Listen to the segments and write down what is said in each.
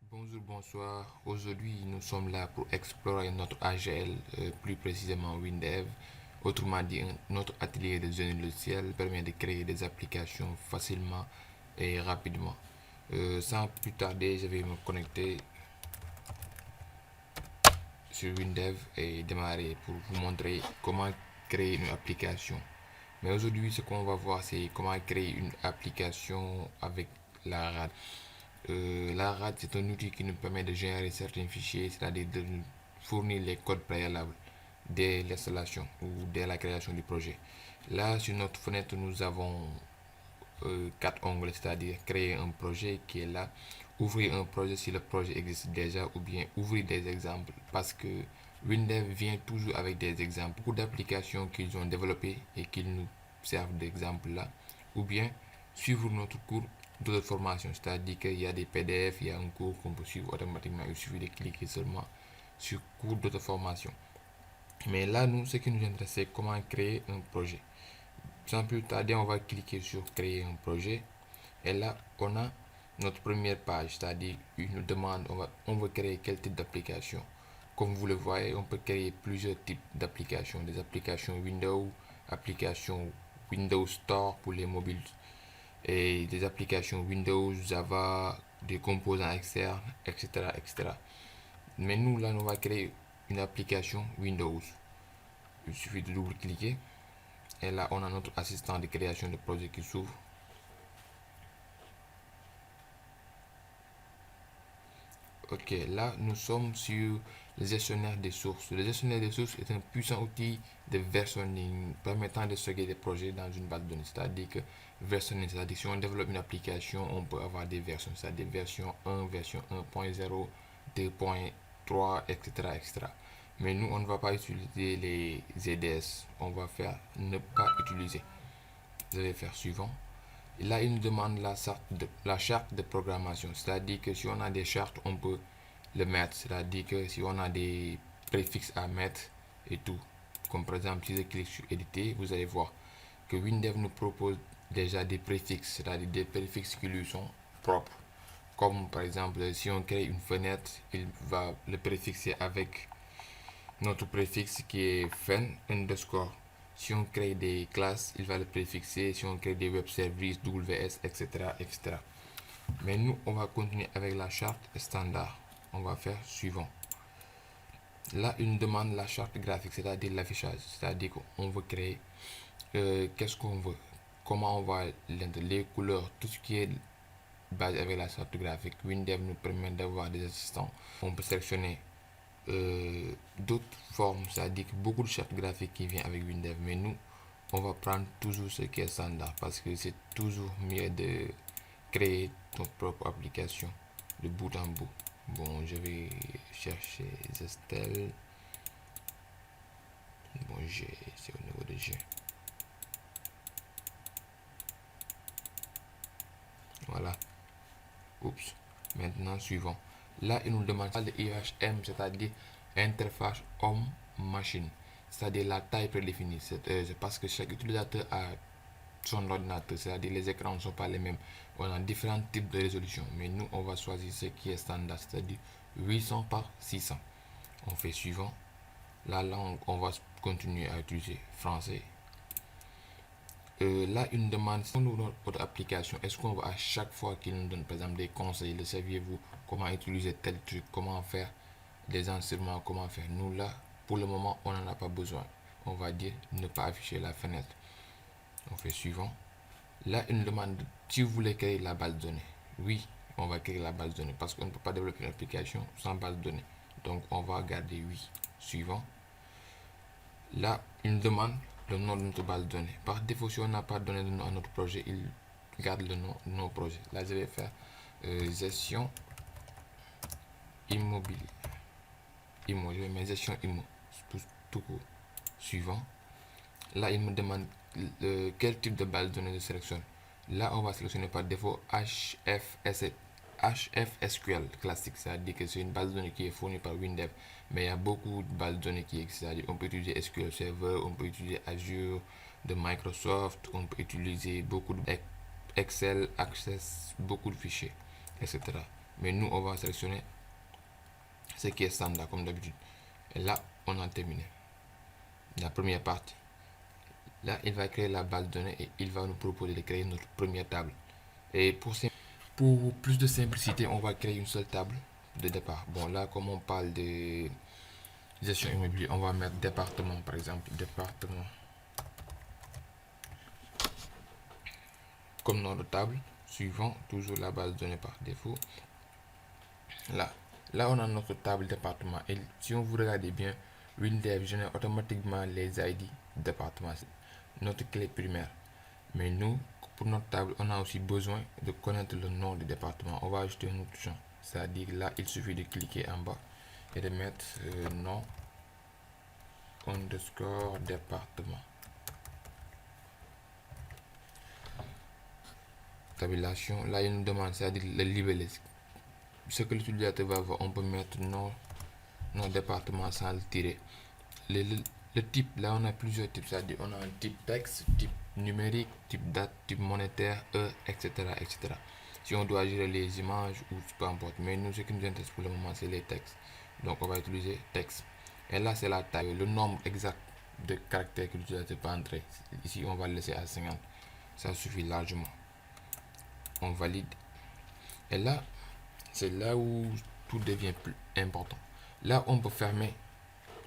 Bonjour, bonsoir. Aujourd'hui, nous sommes là pour explorer notre AGL, plus précisément WinDev. Autrement dit, notre atelier de génie logiciel permet de créer des applications facilement et rapidement. Sans plus tarder, je vais me connecter sur WinDev et démarrer pour vous montrer comment créer une application. Mais aujourd'hui, ce qu'on va voir, c'est comment créer une application avec la RAD. La RAD, c'est un outil qui nous permet de générer certains fichiers, c'est-à-dire de nous fournir les codes préalables dès l'installation ou dès la création du projet. Là, sur notre fenêtre, nous avons quatre onglets, c'est-à-dire créer un projet qui est là, ouvrir un projet si le projet existe déjà, ou bien ouvrir des exemples, parce que Windows vient toujours avec des exemples, beaucoup d'applications qu'ils ont développées et qu'ils nous servent d'exemple là, ou bien suivre notre cours de formation, c'est-à-dire qu'il y a des PDF, il y a un cours qu'on peut suivre automatiquement, il suffit de cliquer seulement sur cours d'auto formation. Mais là, nous, ce qui nous intéresse, c'est comment créer un projet. Sans plus tarder, on va cliquer sur créer un projet. Et là, on a notre première page, c'est-à-dire une demande. On veut créer quel type d'application. Comme vous le voyez, on peut créer plusieurs types d'applications. Des applications Windows, applications Windows Store pour les mobiles et des applications Windows, Java, des composants externes, etc., etc. Mais nous, là, on va créer une application Windows. Il suffit de double-cliquer. Et là, on a notre assistant de création de projet qui s'ouvre. Ok, là, nous sommes sur le gestionnaire des sources. Le gestionnaire des sources est un puissant outil de versionning permettant de stocker des projets dans une base de données. C'est-à-dire que versionning, c'est-à-dire que si on développe une application, on peut avoir des versions, c'est-à-dire version 1, version 1.0, 2.3, etc., etc. Mais nous, on ne va pas utiliser les ZDS. On va faire ne pas utiliser. Je vais faire suivant. Et là, il nous demande la charte de programmation. C'est-à-dire que si on a des chartes, on peut le mettre. C'est-à-dire que si on a des préfixes à mettre et tout. Comme par exemple, si je clique sur éditer, vous allez voir que Windev nous propose déjà des préfixes, c'est-à-dire des préfixes qui lui sont propres. Comme par exemple, si on crée une fenêtre, il va le préfixer avec notre préfixe qui est fen underscore. Si on crée des classes, il va le préfixer. Si on crée des web services, WS, etc., etc. Mais nous, on va continuer avec la charte standard. On va faire suivant. Là, il nous demande la charte graphique, c'est-à-dire l'affichage. C'est-à-dire qu'on veut créer qu'est-ce qu'on veut, comment on va les couleurs, tout ce qui est basé avec la charte graphique. WinDev nous permet d'avoir des assistants. On peut sélectionner d'autres formes, c'est-à-dire que beaucoup de chartes graphiques qui viennent avec WinDev, mais nous, on va prendre toujours ce qui est standard parce que c'est toujours mieux de créer ton propre application de bout en bout. Bon, je vais chercher Zestel. Bon, G, c'est au niveau de G. Voilà. Oups. Maintenant, suivant. Là, il nous demande le IHM, c'est-à-dire interface homme-machine. C'est-à-dire la taille prédéfinie. C'est parce que chaque utilisateur a son ordinateur, c'est-à-dire les écrans ne sont pas les mêmes. On a différents types de résolution, mais nous, on va choisir ce qui est standard, c'est-à-dire 800 par 600. On fait suivant. La langue, on va continuer à utiliser français. Là, une demande, si on ouvre notre application, est-ce qu'on va à chaque fois qu'il nous donne, par exemple, des conseils, le saviez-vous, comment utiliser tel truc, comment faire des enseignements, comment faire. Nous, là, pour le moment, on n'en a pas besoin. On va dire ne pas afficher la fenêtre. On fait suivant. Là, une demande, si vous voulez créer la base de données, oui, on va créer la base de données parce qu'on ne peut pas développer une application sans base de données. Donc, on va garder oui. Suivant. Là, une demande le nom de notre base de données. Par défaut, si on n'a pas donné de nom à notre projet, il garde le nom de nos projets. Là, je vais faire gestion immobilier. IMO, je vais mettre gestion IMO, tout court. Suivant. Là, il me demande quel type de base de données je sélectionne. Là, on va sélectionner par défaut HFSQL classique, c'est-à-dire que c'est une base de données qui est fournie par WinDev, mais il y a beaucoup de bases de données qui existent, c'est-à-dire on peut utiliser SQL Server, on peut utiliser Azure de Microsoft, on peut utiliser beaucoup de Excel, Access, beaucoup de fichiers, etc. Mais nous, on va sélectionner ce qui est standard comme d'habitude. Et là, on a terminé la première partie. Là, il va créer la base de données et il va nous proposer de créer notre première table. Et pour plus de simplicité, on va créer une seule table de départ. Bon, là, comme on parle de gestion immobilière, on va mettre département, par exemple, département comme nom de table, suivant toujours la base de données par défaut. Là, on a notre table département. Et si on vous regardez bien, WinDev génère automatiquement les ID département, notre clé primaire. Mais nous, pour notre table, on a aussi besoin de connaître le nom du département. On va ajouter un autre champ. C'est-à-dire là, il suffit de cliquer en bas et de mettre nom underscore département. Tabulation, là il nous demande, c'est-à-dire le libellé. Ce que l'utilisateur va voir, on peut mettre nom département sans le tirer. Le type, là on a plusieurs types, c'est-à-dire on a un type texte, type numérique, type date, type monétaire, etc., etc. Si on doit gérer les images ou peu importe, mais nous ce qui nous intéresse pour le moment c'est les textes. Donc on va utiliser texte. Et là c'est la taille, le nombre exact de caractères que l'utilisateur peut entrer. Ici on va le laisser à 50, ça suffit largement. On valide. Et là, c'est là où tout devient plus important. Là, on peut fermer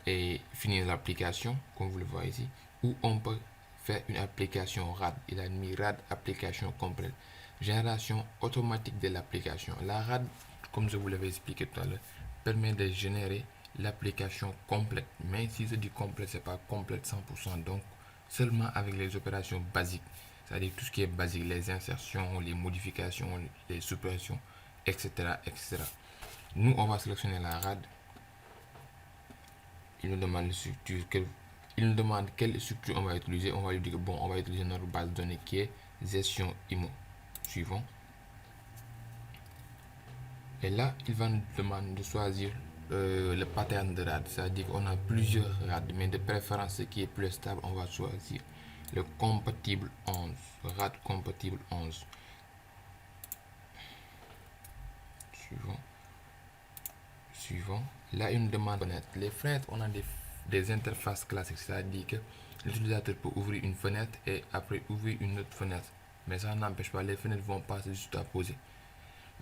et finir l'application, comme vous le voyez ici, ou on peut faire une application RAD. Il a mis RAD application complète. Génération automatique de l'application. La RAD, comme je vous l'avais expliqué tout à l'heure, permet de générer l'application complète. Mais si je dis complète, c'est pas complète 100%. Donc, seulement avec les opérations basiques. C'est-à-dire tout ce qui est basique, les insertions, les modifications, les suppressions, etc., etc. Nous, on va sélectionner la RAD. Il nous demande quelle structure on va utiliser. On va lui dire que bon, on va utiliser notre base de données qui est gestion IMO. Suivant. Et là, il va nous demander de choisir le pattern de RAD. C'est-à-dire qu'on a plusieurs RAD, mais de préférence, ce qui est plus stable, on va choisir le compatible 11. RAD compatible 11. Suivant. Là, il nous demande de connaître les fenêtres. On a des interfaces classiques, c'est-à-dire que l'utilisateur peut ouvrir une fenêtre et après ouvrir une autre fenêtre. Mais ça n'empêche pas, les fenêtres vont passer juste à poser.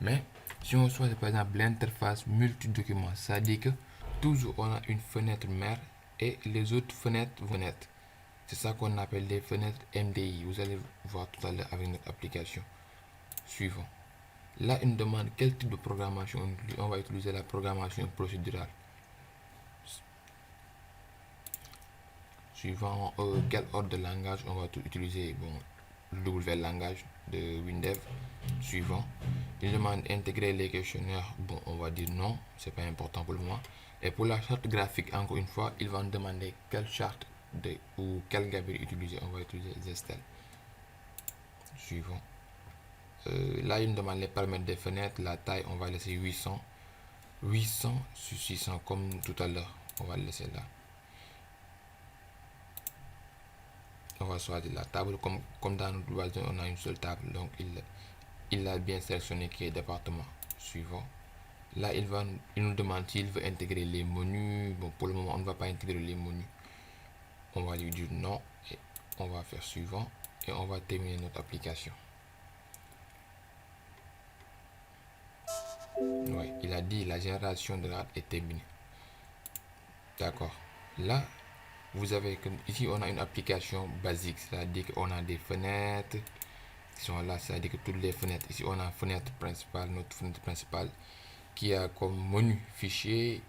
Mais si on choisit par exemple l'interface multi-document, c'est-à-dire que toujours on a une fenêtre mère et les autres fenêtres vont naître. C'est ça qu'on appelle les fenêtres MDI. Vous allez voir tout à l'heure avec notre application. Suivant. Là, il nous demande quel type de programmation on va utiliser. La programmation procédurale. Suivant quel ordre de langage on va utiliser. Bon, le W langage de WinDev. Suivant. Il demande d'intégrer les questionnaires. Bon, on va dire non, c'est pas important pour le moment. Et pour la charte graphique, encore une fois, il va nous demander quelle charte ou quel gabarit utiliser. On va utiliser Zestel. Suivant. Là, il nous demande les paramètres des fenêtres. La taille, on va laisser 800 sur 600 comme tout à l'heure. On va le laisser là. On va choisir la table. Comme dans notre base, on a une seule table. Donc, il a bien sélectionné qui est département. Suivant. Là, il nous demande s'il veut intégrer les menus. Bon, pour le moment, on ne va pas intégrer les menus. On va lui dire non. Et on va faire suivant. Et on va terminer notre application. Ouais, il a dit la génération de l'art est terminée. D'accord. Là, vous avez ici on a une application basique, c'est-à-dire qu'on a des fenêtres qui sont là, c'est-à-dire que toutes les fenêtres, ici on a fenêtre principale, notre fenêtre principale qui a comme menu fichier,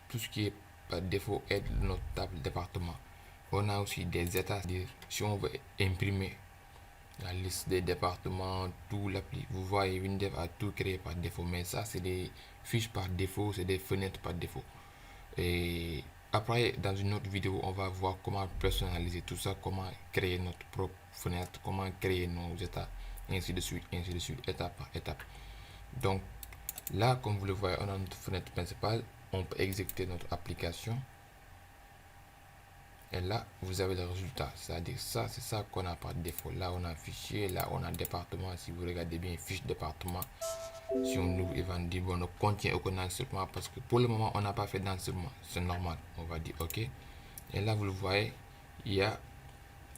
tout ce qui est par défaut est notre table département. On a aussi des états, c'est-à-dire si on veut imprimer la liste des départements, tout l'appli. Vous voyez, WinDev a tout créé par défaut, mais ça c'est des fiches par défaut, c'est des fenêtres par défaut. Et après, dans une autre vidéo, on va voir comment personnaliser tout ça, comment créer notre propre fenêtre, comment créer nos états, ainsi de suite, étape par étape. Donc là, comme vous le voyez, on a notre fenêtre principale, on peut exécuter notre application. Et là, vous avez le résultat. C'est-à-dire ça, c'est ça qu'on a par défaut. Là, on a fichier, là, on a département. Si vous regardez bien, fiche département. Si on ouvre, il va nous dire, bon, on contient aucun enregistrement parce que pour le moment, on n'a pas fait d'enregistrement. C'est normal. On va dire OK. Et là, vous le voyez, il y a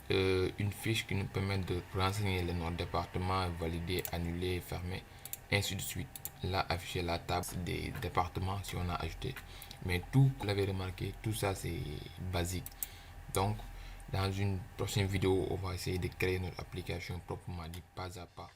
une fiche qui nous permet de renseigner le nom de département, valider, annuler, fermer, ainsi de suite. Là, afficher la table des départements si on a ajouté. Mais tout, vous l'avez remarqué, tout ça c'est basique. Donc, dans une prochaine vidéo, on va essayer de créer notre application proprement dit pas à pas.